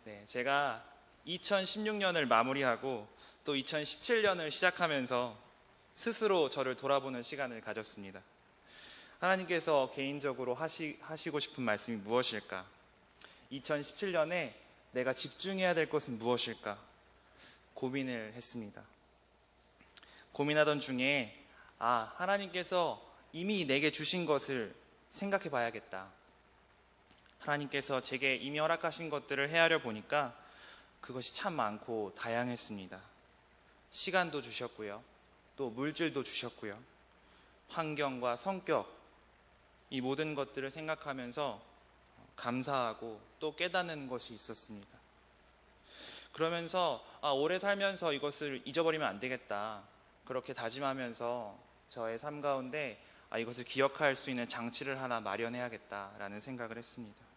네, 제가 2016년을 마무리하고 또 2017년을 시작하면서 스스로 저를 돌아보는 시간을 가졌습니다. 하나님께서 개인적으로 하시고 싶은 말씀이 무엇일까? 2017년에 내가 집중해야 될 것은 무엇일까? 고민을 했습니다. 고민하던 중에 하나님께서 이미 내게 주신 것을 생각해 봐야겠다. 하나님께서 제게 이미 허락하신 것들을 헤아려 보니까 그것이 참 많고 다양했습니다. 시간도 주셨고요. 또 물질도 주셨고요. 환경과 성격, 이 모든 것들을 생각하면서 감사하고 또 깨닫는 것이 있었습니다. 그러면서 오래 살면서 이것을 잊어버리면 안 되겠다. 그렇게 다짐하면서 저의 삶 가운데 이것을 기억할 수 있는 장치를 하나 마련해야겠다라는 생각을 했습니다.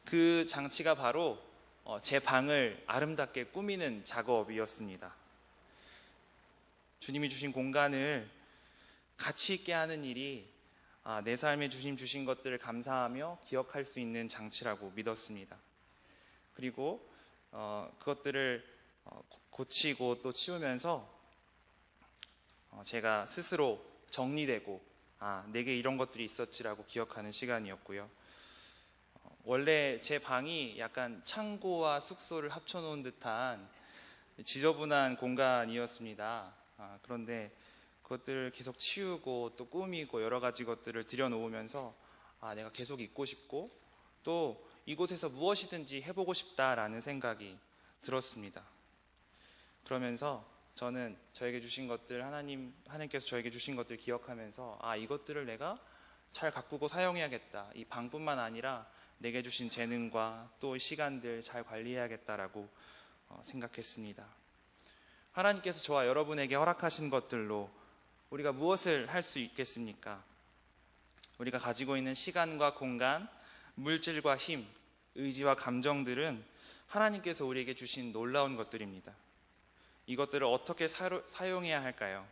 그 장치가 바로 제 방을 아름답게 꾸미는 작업이었습니다. 주님이 주신 공간을 가치 있게 하는 일이 내 삶에 주신 것들을 감사하며 기억할 수 있는 장치라고 믿었습니다. 그리고 그것들을 고치고 또 치우면서 제가 스스로 정리되고 내게 이런 것들이 있었지라고 기억하는 시간이었고요. 원래 제 방이 약간 창고와 숙소를 합쳐놓은 듯한 지저분한 공간이었습니다. 그런데 그것들을 계속 치우고 또 꾸미고 여러 가지 것들을 들여놓으면서 내가 계속 있고 싶고 또 이곳에서 무엇이든지 해보고 싶다라는 생각이 들었습니다. 그러면서 저는 저에게 주신 것들, 하나님께서 저에게 주신 것들 기억하면서 이것들을 내가 잘 가꾸고 사용해야겠다. 이 방뿐만 아니라 내게 주신 재능과 또 시간들 잘 관리해야겠다라고 생각했습니다. 하나님께서 저와 여러분에게 허락하신 것들로 우리가 무엇을 할 수 있겠습니까? 우리가 가지고 있는 시간과 공간, 물질과 힘, 의지와 감정들은 하나님께서 우리에게 주신 놀라운 것들입니다. 이것들을 어떻게 사용해야 할까요?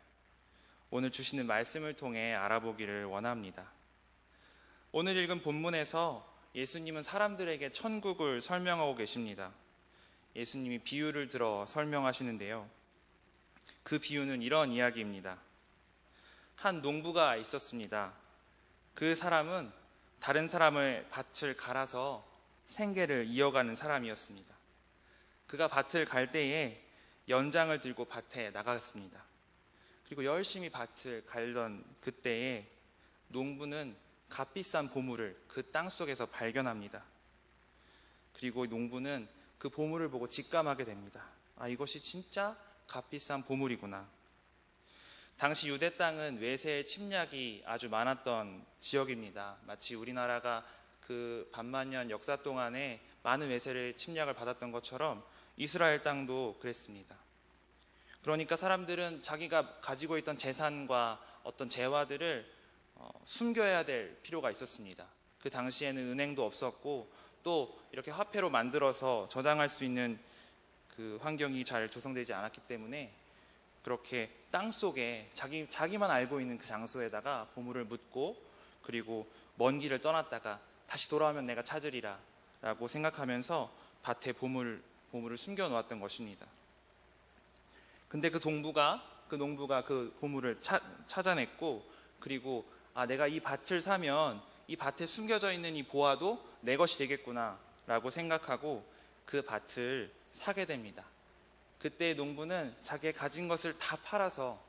오늘 주시는 말씀을 통해 알아보기를 원합니다. 오늘 읽은 본문에서 예수님은 사람들에게 천국을 설명하고 계십니다. 예수님이 비유를 들어 설명하시는데요. 그 비유는 이런 이야기입니다. 한 농부가 있었습니다. 그 사람은 다른 사람의 밭을 갈아서 생계를 이어가는 사람이었습니다. 그가 밭을 갈 때에 연장을 들고 밭에 나갔습니다. 그리고 열심히 밭을 갈던 그때에 농부는 값비싼 보물을 그 땅 속에서 발견합니다. 그리고 농부는 그 보물을 보고 직감하게 됩니다. 이것이 진짜 값비싼 보물이구나. 당시 유대 땅은 외세의 침략이 아주 많았던 지역입니다. 마치 우리나라가 그 반만년 역사 동안에 많은 외세의 침략을 받았던 것처럼 이스라엘 땅도 그랬습니다. 그러니까 사람들은 자기가 가지고 있던 재산과 어떤 재화들을 숨겨야 될 필요가 있었습니다. 그 당시에는 은행도 없었고 또 이렇게 화폐로 만들어서 저장할 수 있는 그 환경이 잘 조성되지 않았기 때문에 그렇게 땅 속에 자기만 알고 있는 그 장소에다가 보물을 묻고 그리고 먼 길을 떠났다가 다시 돌아오면 내가 찾으리라 라고 생각하면서 밭에 보물을 숨겨 놓았던 것입니다. 근데 그 농부가 그 보물을 찾아냈고 그리고 내가 이 밭을 사면 이 밭에 숨겨져 있는 이 보화도 내 것이 되겠구나 라고 생각하고 그 밭을 사게 됩니다. 그때 농부는 자기의 가진 것을 다 팔아서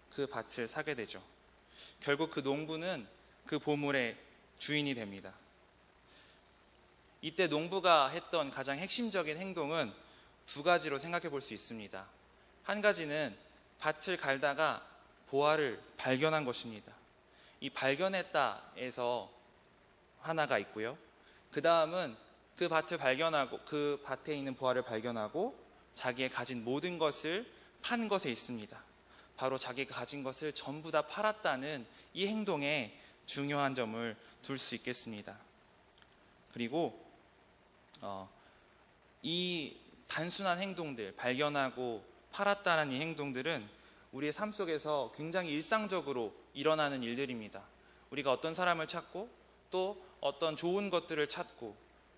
그 밭을 사게 되죠. 결국 그 농부는 그 보물의 주인이 됩니다. 이때 농부가 했던 가장 핵심적인 행동은 두 가지로 생각해 볼 수 있습니다. 한 가지는 밭을 갈다가 보화를 발견한 것입니다. 이 발견했다에서 하나가 있고요. 그 다음은 그 밭을 발견하고 그 밭에 있는 보화를 발견하고 자기의 가진 모든 것을 판 것에 있습니다. 바로 자기가 가진 것을 전부 다 팔았다는 이 행동에 중요한 점을 둘 수 있겠습니다. 그리고 이 단순한 행동들, 발견하고 팔았다는 이 행동들은 우리의 삶 속에서 굉장히 일상적으로 일어나는 일들입니다. 우리가 어떤 사람을 찾고 또 어떤 좋은 것들을 찾고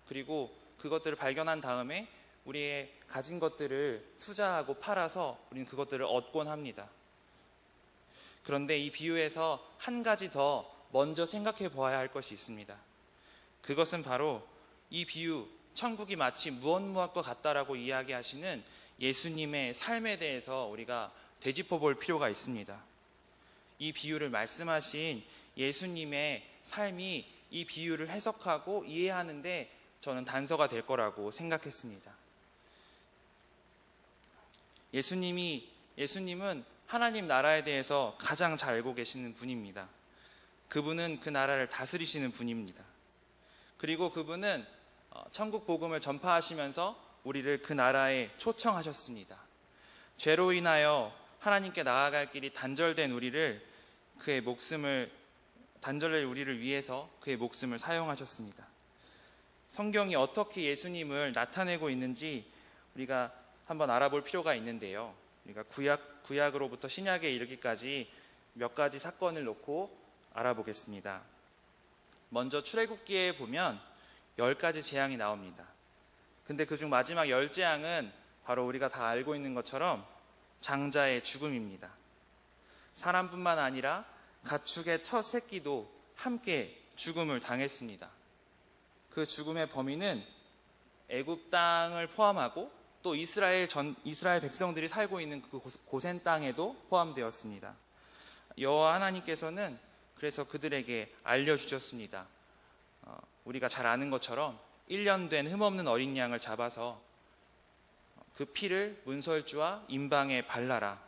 그리고 그것들을 발견한 다음에 우리의 가진 것들을 투자하고 팔아서 우리는 그것들을 얻곤 합니다. 그런데 이 비유에서 한 가지 더 먼저 생각해 보아야 할 것이 있습니다. 그것은 바로 이 비유, 천국이 마치 무엇무엇과 같다라고 이야기하시는 예수님의 삶에 대해서 우리가 되짚어 볼 필요가 있습니다. 이 비유를 말씀하신 예수님의 삶이 이 비유를 해석하고 이해하는데 저는 단서가 될 거라고 생각했습니다. 예수님은 하나님 나라에 대해서 가장 잘 알고 계시는 분입니다. 그분은 그 나라를 다스리시는 분입니다. 그리고 그분은 천국 복음을 전파하시면서 우리를 그 나라에 초청하셨습니다. 죄로 인하여 하나님께 나아갈 길이 단절된 우리를 위해서 그의 목숨을 사용하셨습니다. 성경이 어떻게 예수님을 나타내고 있는지 우리가 한번 알아볼 필요가 있는데요. 우리가 구약으로부터 신약에 이르기까지 몇 가지 사건을 놓고 알아보겠습니다. 먼저 출애굽기에 보면 10가지 재앙이 나옵니다. 근데 그중 마지막 10재앙은 바로 우리가 다 알고 있는 것처럼 장자의 죽음입니다. 사람뿐만 아니라 가축의 첫 새끼도 함께 죽음을 당했습니다. 그 죽음의 범위는 애굽 땅을 포함하고 또 이스라엘 백성들이 살고 있는 그 고센 땅에도 포함되었습니다. 여호와 하나님께서는 그래서 그들에게 알려주셨습니다. 우리가 잘 아는 것처럼 1년 된 흠없는 어린 양을 잡아서 그 피를 문설주와 임방에 발라라.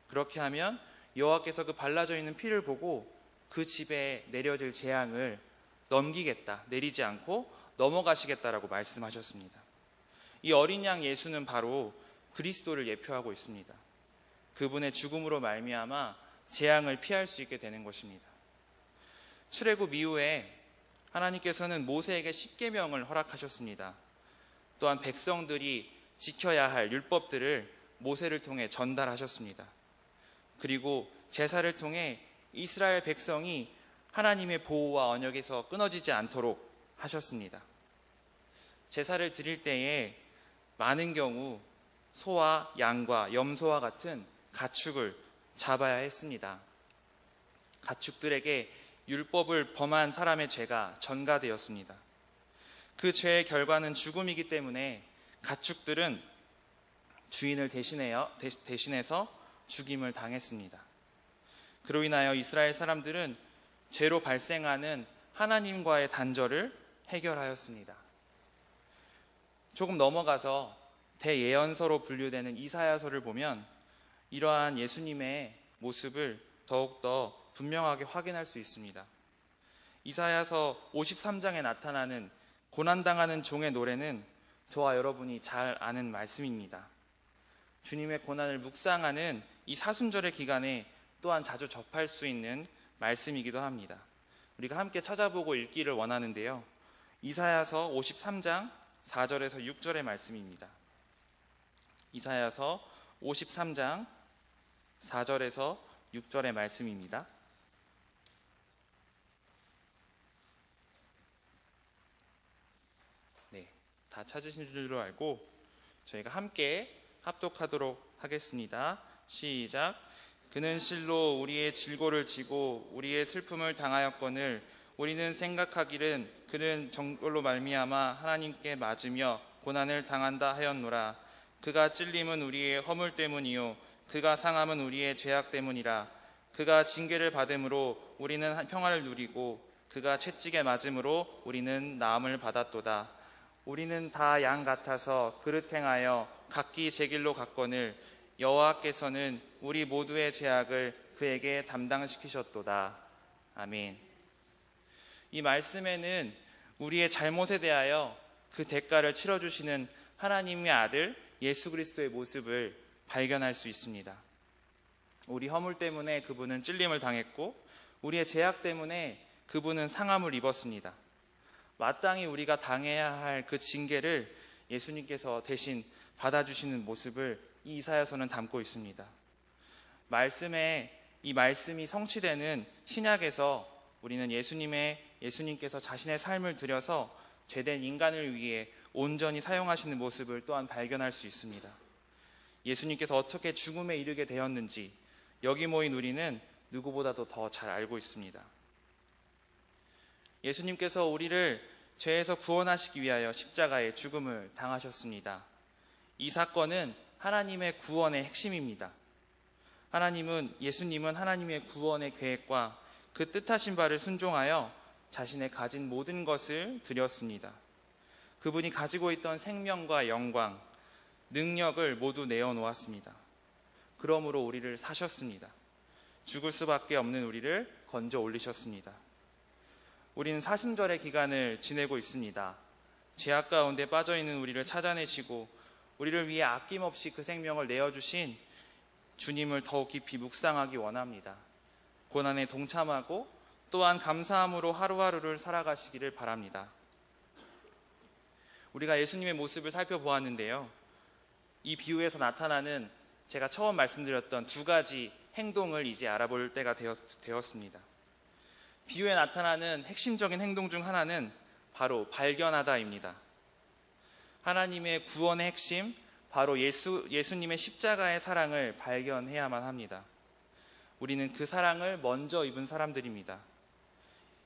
그렇게 하면 여호와께서 그 발라져 있는 피를 보고 그 집에 내려질 재앙을 넘기겠다, 내리지 않고 넘어가시겠다라고 말씀하셨습니다. 이 어린 양 예수는 바로 그리스도를 예표하고 있습니다. 그분의 죽음으로 말미암아 재앙을 피할 수 있게 되는 것입니다. 출애굽 이후에 하나님께서는 모세에게 십계명을 허락하셨습니다. 또한 백성들이 지켜야 할 율법들을 모세를 통해 전달하셨습니다. 그리고 제사를 통해 이스라엘 백성이 하나님의 보호와 언약에서 끊어지지 않도록 하셨습니다. 제사를 드릴 때에 많은 경우 소와 양과 염소와 같은 가축을 잡아야 했습니다. 가축들에게 율법을 범한 사람의 죄가 전가되었습니다. 그 죄의 결과는 죽음이기 때문에 가축들은 주인을 대신해서 죽임을 당했습니다. 그로 인하여 이스라엘 사람들은 죄로 발생하는 하나님과의 단절을 해결하였습니다. 조금 넘어가서 대예언서로 분류되는 이사야서를 보면 이러한 예수님의 모습을 더욱더 분명하게 확인할 수 있습니다. 이사야서 53장에 나타나는 고난당하는 종의 노래는 저와 여러분이 잘 아는 말씀입니다. 주님의 고난을 묵상하는 이 사순절의 기간에 또한 자주 접할 수 있는 말씀이기도 합니다. 우리가 함께 찾아보고 읽기를 원하는데요. 이사야서 53장 4절에서 6절의 말씀입니다. 이사야서 53장 4절에서 6절의 말씀입니다. 네, 다 찾으신 줄로 알고 저희가 함께 합독하도록 하겠습니다. 시작. 그는 실로 우리의 질고를 지고 우리의 슬픔을 당하였거늘 우리는 생각하기를 그는 정결로 말미암아 하나님께 맞으며 고난을 당한다 하였노라. 그가 찔림은 우리의 허물 때문이요 그가 상함은 우리의 죄악 때문이라. 그가 징계를 받음으로 우리는 평화를 누리고 그가 채찍에 맞음으로 우리는 나음을 받았도다. 우리는 다 양 같아서 그릇 행하여 각기 제 길로 갔거늘 여호와께서는 우리 모두의 죄악을 그에게 담당시키셨도다. 아멘. 이 말씀에는 우리의 잘못에 대하여 그 대가를 치러주시는 하나님의 아들 예수 그리스도의 모습을 발견할 수 있습니다. 우리 허물 때문에 그분은 찔림을 당했고 우리의 죄악 때문에 그분은 상함을 입었습니다. 마땅히 우리가 당해야 할 그 징계를 예수님께서 대신 받아주시는 모습을 이 이사야서는 담고 있습니다. 이 말씀이 성취되는 신약에서 우리는 예수님께서 자신의 삶을 들여서 죄된 인간을 위해 온전히 사용하시는 모습을 또한 발견할 수 있습니다. 예수님께서 어떻게 죽음에 이르게 되었는지 여기 모인 우리는 누구보다도 더 잘 알고 있습니다. 예수님께서 우리를 죄에서 구원하시기 위하여 십자가의 죽음을 당하셨습니다. 이 사건은 하나님의 구원의 핵심입니다. 예수님은 하나님의 구원의 계획과 그 뜻하신 바를 순종하여 자신의 가진 모든 것을 드렸습니다. 그분이 가지고 있던 생명과 영광, 능력을 모두 내어놓았습니다. 그러므로 우리를 사셨습니다. 죽을 수밖에 없는 우리를 건져 올리셨습니다. 우리는 사순절의 기간을 지내고 있습니다. 죄악 가운데 빠져있는 우리를 찾아내시고 우리를 위해 아낌없이 그 생명을 내어주신 주님을 더욱 깊이 묵상하기 원합니다. 고난에 동참하고 또한 감사함으로 하루하루를 살아가시기를 바랍니다. 우리가 예수님의 모습을 살펴보았는데요. 이 비유에서 나타나는 제가 처음 말씀드렸던 두 가지 행동을 이제 알아볼 때가 되었습니다. 비유에 나타나는 핵심적인 행동 중 하나는 바로 발견하다입니다. 하나님의 구원의 핵심, 바로 예수님의 십자가의 사랑을 발견해야만 합니다. 우리는 그 사랑을 먼저 입은 사람들입니다.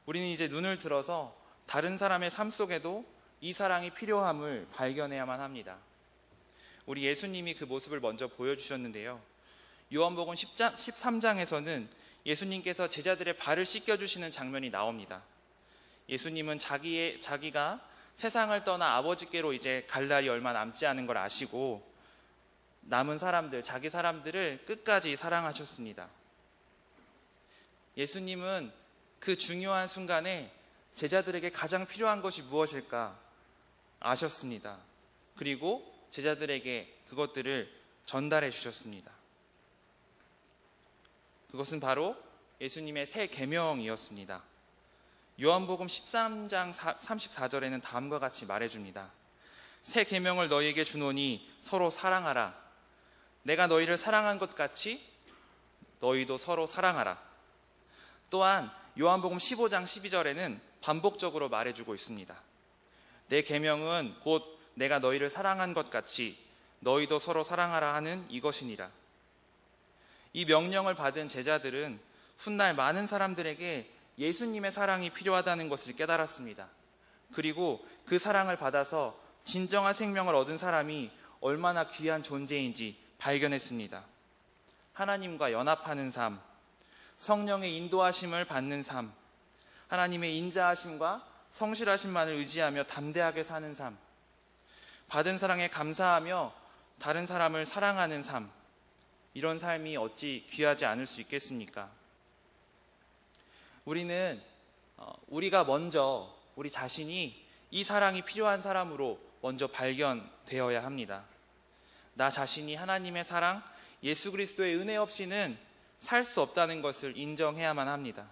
우리는 이제 눈을 들어서 다른 사람의 삶 속에도 이 사랑이 필요함을 발견해야만 합니다. 우리 예수님이 그 모습을 먼저 보여주셨는데요. 요한복음 13장에서는 예수님께서 제자들의 발을 씻겨주시는 장면이 나옵니다. 예수님은 자기가 세상을 떠나 아버지께로 이제 갈 날이 얼마 남지 않은 걸 아시고 남은 사람들, 자기 사람들을 끝까지 사랑하셨습니다. 예수님은 그 중요한 순간에 제자들에게 가장 필요한 것이 무엇일까 아셨습니다. 그리고 제자들에게 그것들을 전달해 주셨습니다. 그것은 바로 예수님의 새 계명이었습니다. 요한복음 13장 34절에는 다음과 같이 말해줍니다. 새 계명을 너희에게 주노니 서로 사랑하라. 내가 너희를 사랑한 것 같이 너희도 서로 사랑하라. 또한 요한복음 15장 12절에는 반복적으로 말해주고 있습니다. 내 계명은 곧 내가 너희를 사랑한 것 같이 너희도 서로 사랑하라 하는 이것이니라. 이 명령을 받은 제자들은 훗날 많은 사람들에게 예수님의 사랑이 필요하다는 것을 깨달았습니다. 그리고 그 사랑을 받아서 진정한 생명을 얻은 사람이 얼마나 귀한 존재인지 발견했습니다. 하나님과 연합하는 삶, 성령의 인도하심을 받는 삶, 하나님의 인자하심과 성실하심만을 의지하며 담대하게 사는 삶, 받은 사랑에 감사하며 다른 사람을 사랑하는 삶, 이런 삶이 어찌 귀하지 않을 수 있겠습니까? 우리가 먼저 우리 자신이 이 사랑이 필요한 사람으로 먼저 발견되어야 합니다. 나 자신이 하나님의 사랑, 예수 그리스도의 은혜 없이는 살 수 없다는 것을 인정해야만 합니다.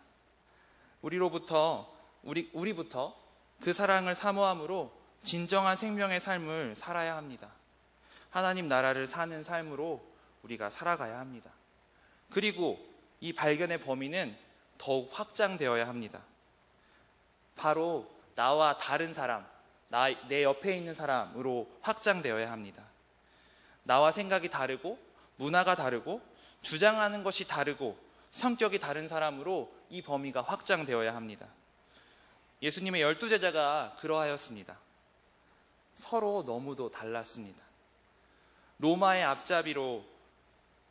우리부터 그 사랑을 사모함으로 진정한 생명의 삶을 살아야 합니다. 하나님 나라를 사는 삶으로 우리가 살아가야 합니다. 그리고 이 발견의 범위는 더욱 확장되어야 합니다. 바로 나와 다른 사람, 내 옆에 있는 사람으로 확장되어야 합니다. 나와 생각이 다르고 문화가 다르고 주장하는 것이 다르고 성격이 다른 사람으로 이 범위가 확장되어야 합니다. 예수님의 12제자가 그러하였습니다. 서로 너무도 달랐습니다. 로마의 앞잡이로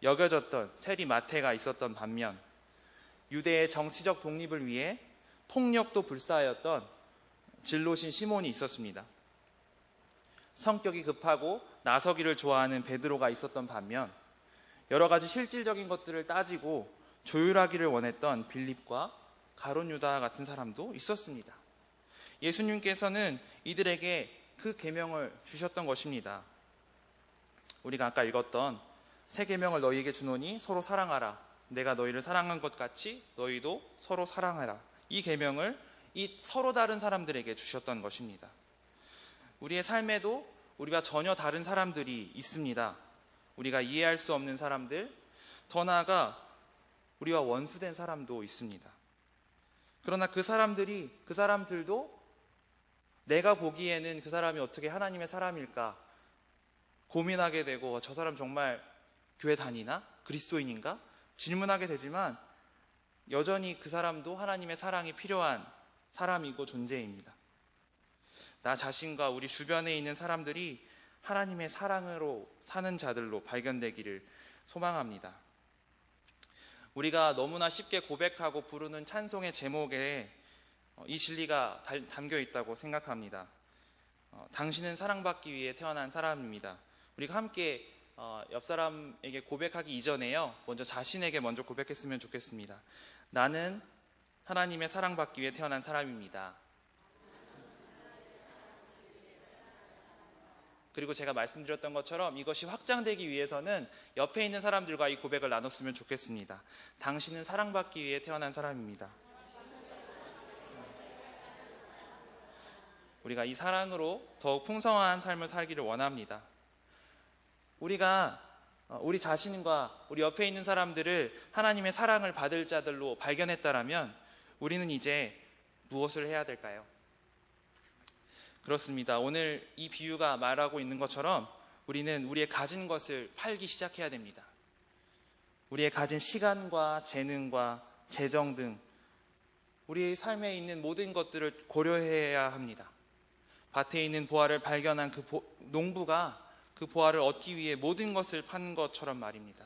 여겨졌던 세리 마태가 있었던 반면 유대의 정치적 독립을 위해 폭력도 불사하였던 진로신 시몬이 있었습니다. 성격이 급하고 나서기를 좋아하는 베드로가 있었던 반면 여러 가지 실질적인 것들을 따지고 조율하기를 원했던 빌립과 가룟 유다 같은 사람도 있었습니다. 예수님께서는 이들에게 그 계명을 주셨던 것입니다. 우리가 아까 읽었던 새 계명을 너희에게 주노니 서로 사랑하라. 내가 너희를 사랑한 것 같이 너희도 서로 사랑하라. 이 계명을 이 서로 다른 사람들에게 주셨던 것입니다. 우리의 삶에도 우리와 전혀 다른 사람들이 있습니다. 우리가 이해할 수 없는 사람들, 더 나아가 우리와 원수된 사람도 있습니다. 그러나 그 사람들도 내가 보기에는 그 사람이 어떻게 하나님의 사람일까 고민하게 되고, 저 사람 정말 교회 다니나? 그리스도인인가? 질문하게 되지만 여전히 그 사람도 하나님의 사랑이 필요한 사람이고 존재입니다. 나 자신과 우리 주변에 있는 사람들이 하나님의 사랑으로 사는 자들로 발견되기를 소망합니다. 우리가 너무나 쉽게 고백하고 부르는 찬송의 제목에 이 진리가 담겨 있다고 생각합니다. 당신은 사랑받기 위해 태어난 사람입니다. 우리가 함께 옆 사람에게 고백하기 이전에요, 먼저 자신에게 먼저 고백했으면 좋겠습니다. 나는 하나님의 사랑받기 위해 태어난 사람입니다. 그리고 제가 말씀드렸던 것처럼 이것이 확장되기 위해서는 옆에 있는 사람들과 이 고백을 나눴으면 좋겠습니다. 당신은 사랑받기 위해 태어난 사람입니다. 우리가 이 사랑으로 더욱 풍성한 삶을 살기를 원합니다. 우리가 우리 자신과 우리 옆에 있는 사람들을 하나님의 사랑을 받을 자들로 발견했다라면 우리는 이제 무엇을 해야 될까요? 그렇습니다. 오늘 이 비유가 말하고 있는 것처럼 우리는 우리의 가진 것을 팔기 시작해야 됩니다. 우리의 가진 시간과 재능과 재정 등 우리의 삶에 있는 모든 것들을 고려해야 합니다. 밭에 있는 보화를 발견한 그 농부가 그 보화를 얻기 위해 모든 것을 판 것처럼 말입니다.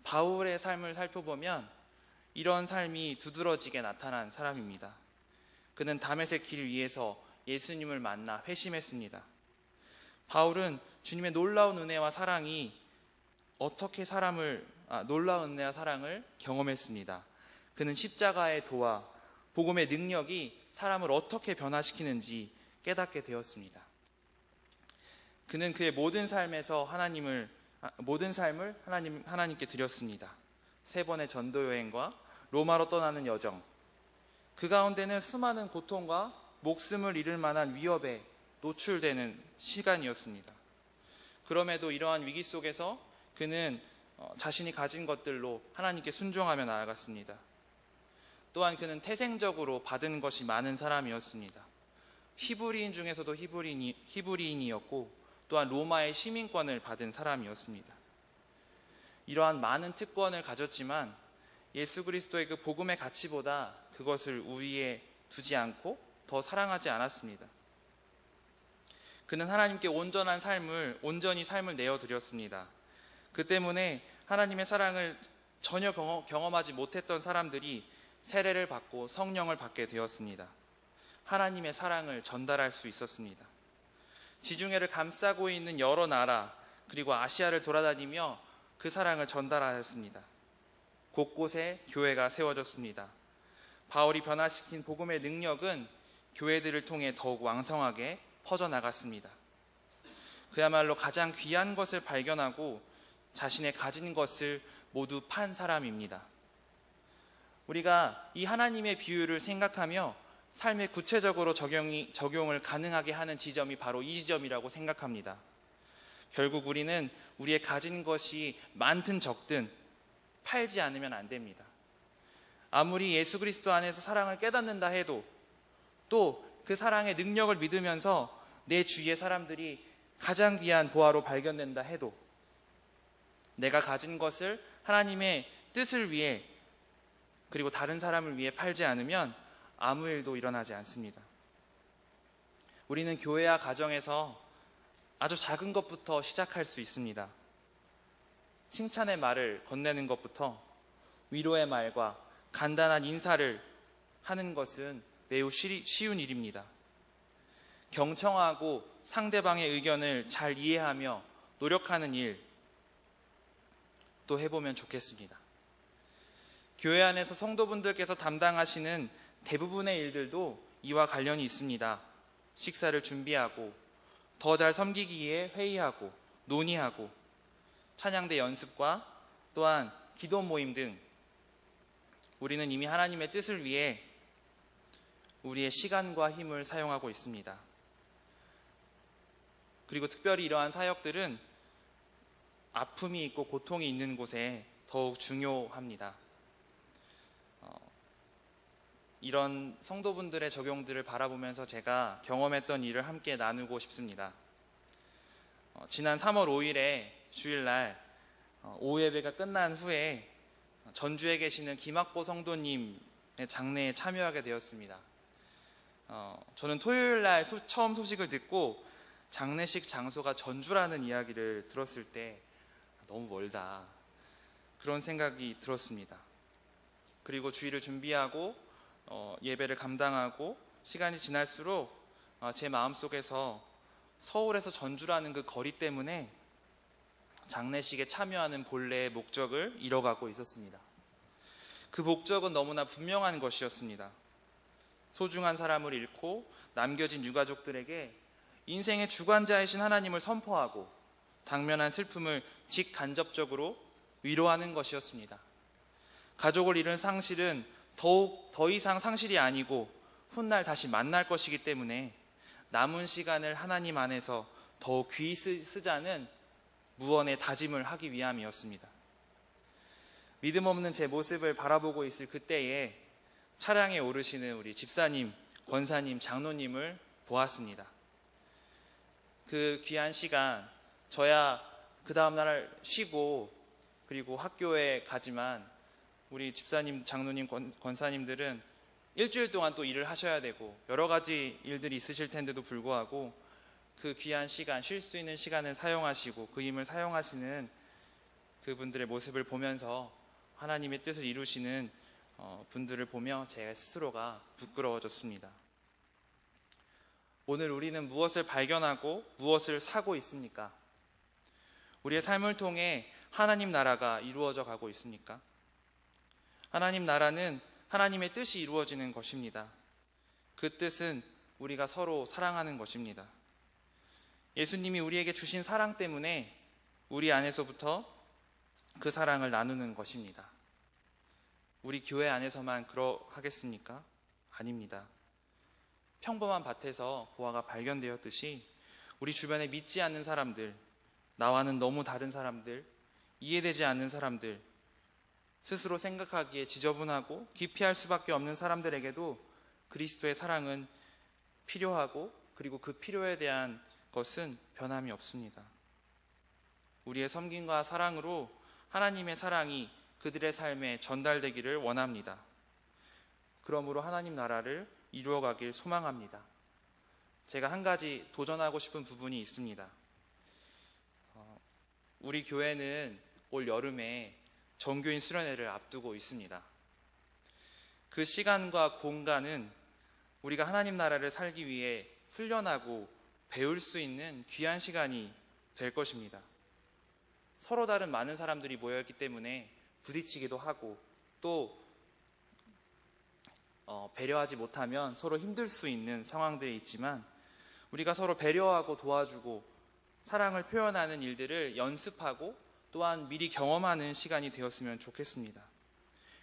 바울의 삶을 살펴보면 이런 삶이 두드러지게 나타난 사람입니다. 그는 다메섹 길 위에서 예수님을 만나 회심했습니다. 바울은 주님의 놀라운 은혜와 사랑이 놀라운 은혜와 사랑을 경험했습니다. 그는 십자가의 도와 복음의 능력이 사람을 어떻게 변화시키는지 깨닫게 되었습니다. 그는 그의 모든 삶을 하나님께 드렸습니다. 3번의 전도 여행과 로마로 떠나는 여정, 그 가운데는 수많은 고통과 목숨을 잃을 만한 위협에 노출되는 시간이었습니다. 그럼에도 이러한 위기 속에서 그는 자신이 가진 것들로 하나님께 순종하며 나아갔습니다. 또한 그는 태생적으로 받은 것이 많은 사람이었습니다. 히브리인 중에서도 히브리인이었고 또한 로마의 시민권을 받은 사람이었습니다. 이러한 많은 특권을 가졌지만 예수 그리스도의 그 복음의 가치보다 그것을 우위에 두지 않고 더 사랑하지 않았습니다. 그는 하나님께 온전히 삶을 내어드렸습니다. 그 때문에 하나님의 사랑을 전혀 경험하지 못했던 사람들이 세례를 받고 성령을 받게 되었습니다. 하나님의 사랑을 전달할 수 있었습니다. 지중해를 감싸고 있는 여러 나라 그리고 아시아를 돌아다니며 그 사랑을 전달하였습니다. 곳곳에 교회가 세워졌습니다. 바울이 변화시킨 복음의 능력은 교회들을 통해 더욱 왕성하게 퍼져나갔습니다. 그야말로 가장 귀한 것을 발견하고 자신의 가진 것을 모두 판 사람입니다. 우리가 이 하나님의 비유를 생각하며 삶에 구체적으로 적용을 가능하게 하는 지점이 바로 이 지점이라고 생각합니다. 결국 우리는 우리의 가진 것이 많든 적든 팔지 않으면 안 됩니다. 아무리 예수 그리스도 안에서 사랑을 깨닫는다 해도 또 그 사랑의 능력을 믿으면서 내 주위의 사람들이 가장 귀한 보화로 발견된다 해도 내가 가진 것을 하나님의 뜻을 위해 그리고 다른 사람을 위해 팔지 않으면 아무 일도 일어나지 않습니다. 우리는 교회와 가정에서 아주 작은 것부터 시작할 수 있습니다. 칭찬의 말을 건네는 것부터 위로의 말과 간단한 인사를 하는 것은 매우 쉬운 일입니다. 경청하고 상대방의 의견을 잘 이해하며 노력하는 일 또 해보면 좋겠습니다. 교회 안에서 성도분들께서 담당하시는 대부분의 일들도 이와 관련이 있습니다. 식사를 준비하고 더 잘 섬기기 위해 회의하고 논의하고 찬양대 연습과 또한 기도 모임 등 우리는 이미 하나님의 뜻을 위해 우리의 시간과 힘을 사용하고 있습니다. 그리고 특별히 이러한 사역들은 아픔이 있고 고통이 있는 곳에 더욱 중요합니다. 이런 성도분들의 적용들을 바라보면서 제가 경험했던 일을 함께 나누고 싶습니다. 지난 3월 5일에 주일날 오후 예배가 끝난 후에 전주에 계시는 김학보 성도님의 장례에 참여하게 되었습니다. 저는 토요일날 처음 소식을 듣고 장례식 장소가 전주라는 이야기를 들었을 때 너무 멀다, 그런 생각이 들었습니다. 그리고 주일을 준비하고 예배를 감당하고 시간이 지날수록 제 마음속에서 서울에서 전주라는 그 거리 때문에 장례식에 참여하는 본래의 목적을 잃어가고 있었습니다. 그 목적은 너무나 분명한 것이었습니다. 소중한 사람을 잃고 남겨진 유가족들에게 인생의 주관자이신 하나님을 선포하고 당면한 슬픔을 직간접적으로 위로하는 것이었습니다. 가족을 잃은 상실은 더 이상 상실이 아니고 훗날 다시 만날 것이기 때문에 남은 시간을 하나님 안에서 더욱 귀히 쓰자는 무언의 다짐을 하기 위함이었습니다. 믿음 없는 제 모습을 바라보고 있을 그때에 차량에 오르시는 우리 집사님, 권사님, 장로님을 보았습니다. 그 귀한 시간, 저야 그 다음날 쉬고 그리고 학교에 가지만 우리 집사님, 장로님, 권사님들은 일주일 동안 또 일을 하셔야 되고 여러 가지 일들이 있으실 텐데도 불구하고 그 귀한 시간, 쉴 수 있는 시간을 사용하시고 그 힘을 사용하시는 그분들의 모습을 보면서 하나님의 뜻을 이루시는 분들을 보며 제 스스로가 부끄러워졌습니다. 오늘 우리는 무엇을 발견하고 무엇을 사고 있습니까? 우리의 삶을 통해 하나님 나라가 이루어져 가고 있습니까? 하나님 나라는 하나님의 뜻이 이루어지는 것입니다. 그 뜻은 우리가 서로 사랑하는 것입니다. 예수님이 우리에게 주신 사랑 때문에 우리 안에서부터 그 사랑을 나누는 것입니다. 우리 교회 안에서만 그러하겠습니까? 아닙니다. 평범한 밭에서 보화가 발견되었듯이 우리 주변에 믿지 않는 사람들, 나와는 너무 다른 사람들, 이해되지 않는 사람들, 스스로 생각하기에 지저분하고 기피할 수밖에 없는 사람들에게도 그리스도의 사랑은 필요하고 그리고 그 필요에 대한 것은 변함이 없습니다. 우리의 섬김과 사랑으로 하나님의 사랑이 그들의 삶에 전달되기를 원합니다. 그러므로 하나님 나라를 이루어가길 소망합니다. 제가 한 가지 도전하고 싶은 부분이 있습니다. 우리 교회는 올 여름에 정교인 수련회를 앞두고 있습니다. 그 시간과 공간은 우리가 하나님 나라를 살기 위해 훈련하고 배울 수 있는 귀한 시간이 될 것입니다. 서로 다른 많은 사람들이 모여있기 때문에 부딪히기도 하고 또 배려하지 못하면 서로 힘들 수 있는 상황들이 있지만 우리가 서로 배려하고 도와주고 사랑을 표현하는 일들을 연습하고 또한 미리 경험하는 시간이 되었으면 좋겠습니다.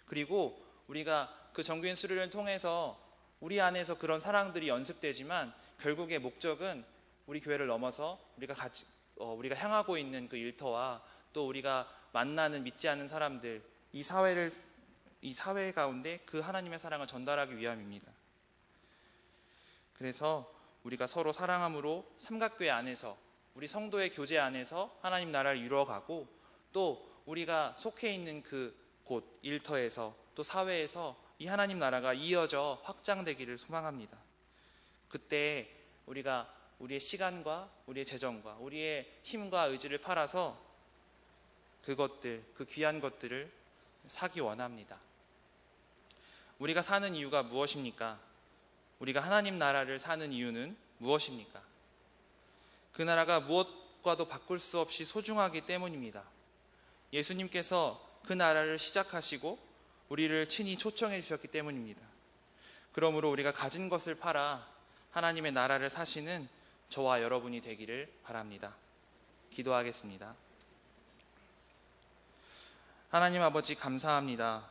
그리고 우리가 그 정교인 수련을 통해서 우리 안에서 그런 사랑들이 연습되지만 결국의 목적은 우리 교회를 넘어서 우리가 향하고 있는 그 일터와 또 우리가 만나는 믿지 않는 사람들, 이 사회 가운데 그 하나님의 사랑을 전달하기 위함입니다. 그래서 우리가 서로 사랑함으로 삼각교회 안에서 우리 성도의 교제 안에서 하나님 나라를 이루어가고 또 우리가 속해 있는 그 곳 일터에서 또 사회에서 이 하나님 나라가 이어져 확장되기를 소망합니다. 그때 우리가 우리의 시간과 우리의 재정과 우리의 힘과 의지를 팔아서 그 귀한 것들을 사기 원합니다. 우리가 사는 이유가 무엇입니까? 우리가 하나님 나라를 사는 이유는 무엇입니까? 그 나라가 무엇과도 바꿀 수 없이 소중하기 때문입니다. 예수님께서 그 나라를 시작하시고 우리를 친히 초청해 주셨기 때문입니다. 그러므로 우리가 가진 것을 팔아 하나님의 나라를 사시는 저와 여러분이 되기를 바랍니다. 기도하겠습니다. 하나님 아버지 감사합니다.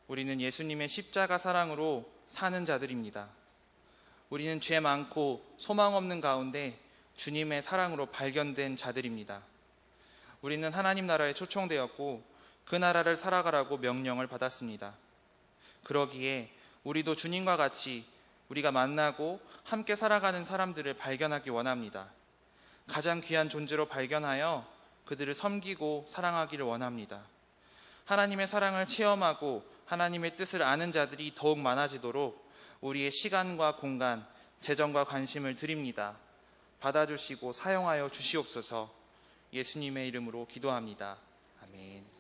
우리는 예수님의 십자가 사랑으로 사는 자들입니다. 우리는 죄 많고 소망 없는 가운데 주님의 사랑으로 발견된 자들입니다. 우리는 하나님 나라에 초청되었고 그 나라를 살아가라고 명령을 받았습니다. 그러기에 우리도 주님과 같이 우리가 만나고 함께 살아가는 사람들을 발견하기 원합니다. 가장 귀한 존재로 발견하여 그들을 섬기고 사랑하기를 원합니다. 하나님의 사랑을 체험하고 하나님의 뜻을 아는 자들이 더욱 많아지도록 우리의 시간과 공간, 재정과 관심을 드립니다. 받아주시고 사용하여 주시옵소서. 예수님의 이름으로 기도합니다. 아멘.